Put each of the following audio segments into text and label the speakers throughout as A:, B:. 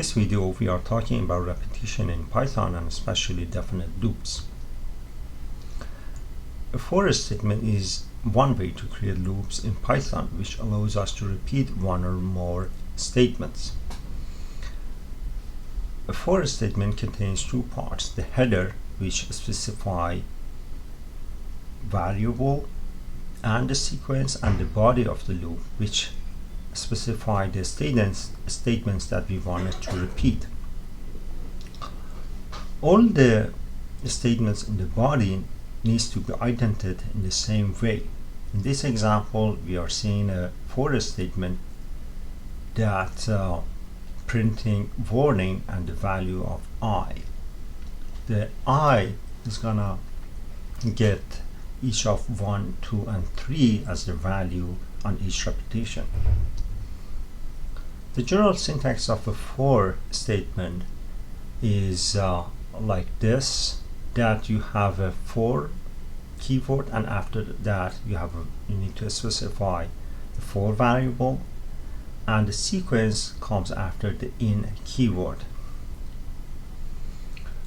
A: this video, we are talking about repetition in Python and especially definite loops. A for statement is one way to create loops in Python, which allows us to repeat one or more statements. A for statement contains two parts: the header, which specify variable and the sequence, and the body of the loop, which specify the statements that we wanted to repeat. All the statements in the body needs to be indented in the same way. In this example, we are seeing a for statement that printing warning and the value of I. The I is gonna get each of 1, 2, and 3 as the value on each repetition. The general syntax of a for statement is like this, that you have a for keyword, and after that you need to specify the for variable, and the sequence comes after the in keyword,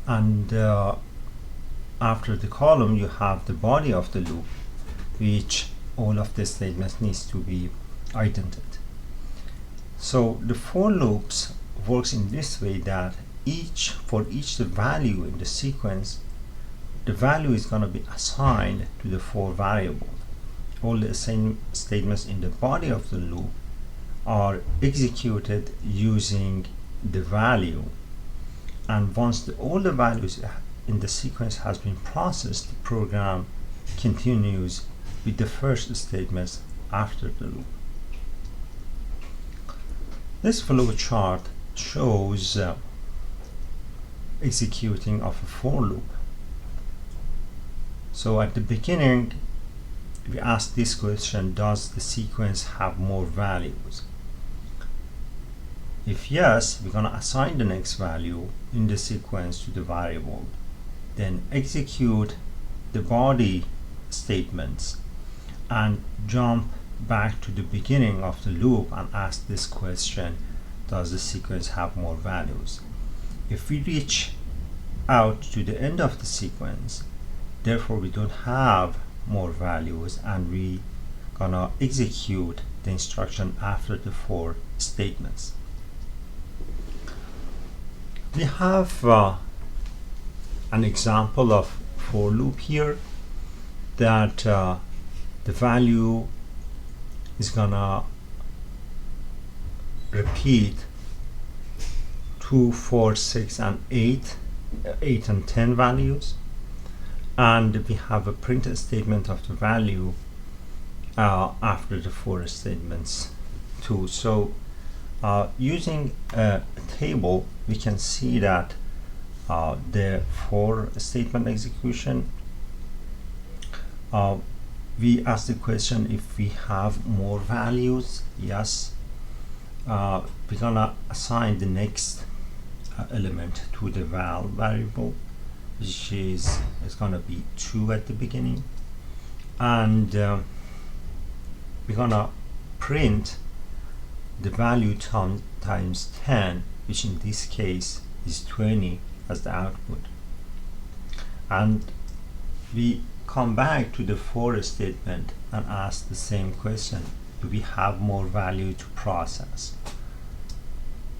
A: and after the column you have the body of the loop, which all of the statements needs to be indented. So the for loops works in this way, that for each the value in the sequence, the value is going to be assigned to the for variable. All the same statements in the body of the loop are executed using the value, and once all the values in the sequence has been processed, the program continues with the first statements after the loop. This flow chart shows executing of a for loop. So at the beginning we ask this question: does the sequence have more values? If yes, we're going to assign the next value in the sequence to the variable, then execute the body statements and jump back to the beginning of the loop and ask this question: does the sequence have more values? If we reach out to the end of the sequence, therefore we don't have more values, and we gonna execute the instruction after the for statements. We have an example of for loop here, that the value is gonna repeat 2, 4, 6, and 8 and 10 values, and we have a print statement of the value after the for statements too. So using a table, we can see that the for statement execution, we ask the question if we have more values. Yes, we're gonna assign the next element to the val variable, which is gonna be 2 at the beginning, and we're gonna print the value times 10, which in this case is 20, as the output. And we come back to the for statement and ask the same question: do we have more value to process?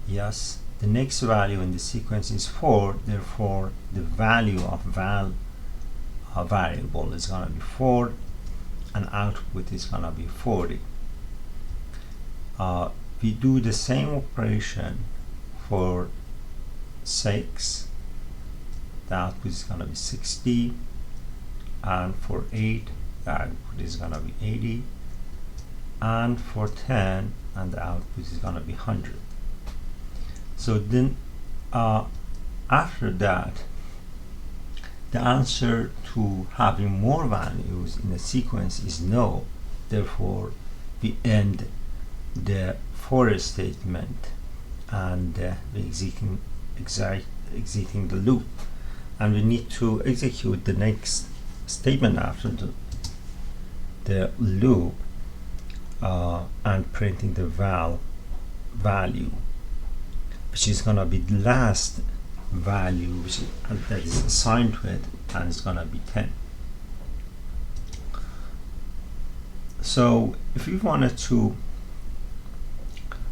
A: Yes, the next value in the sequence is 4, therefore the value of val variable is going to be 4, and output is going to be 40. We do the same operation for 6, the output is going to be 60, and for 8 the output is going to be 80, and for 10 and the output is going to be 100. So then after that, the answer to having more values in a sequence is no, therefore we end the for statement and exiting the loop, and we need to execute the next statement after the loop and printing the value. which is going to be the last value which that is assigned to it, and it's going to be 10. So if we wanted to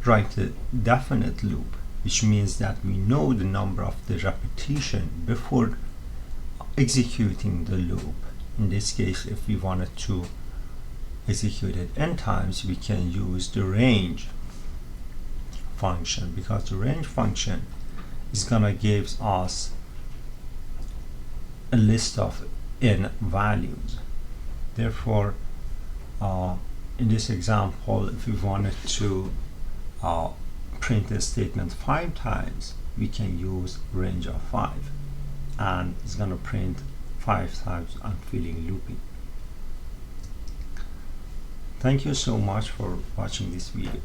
A: write a definite loop, which means that we know the number of the repetition before executing the loop. In this case, if we wanted to execute it n times, we can use the range function, because the range function is gonna give us a list of n values. Therefore, in this example, if we wanted to print a statement 5 times, we can use range of 5, and it's going to print 5 times unfailing looping. Thank you so much for watching this video.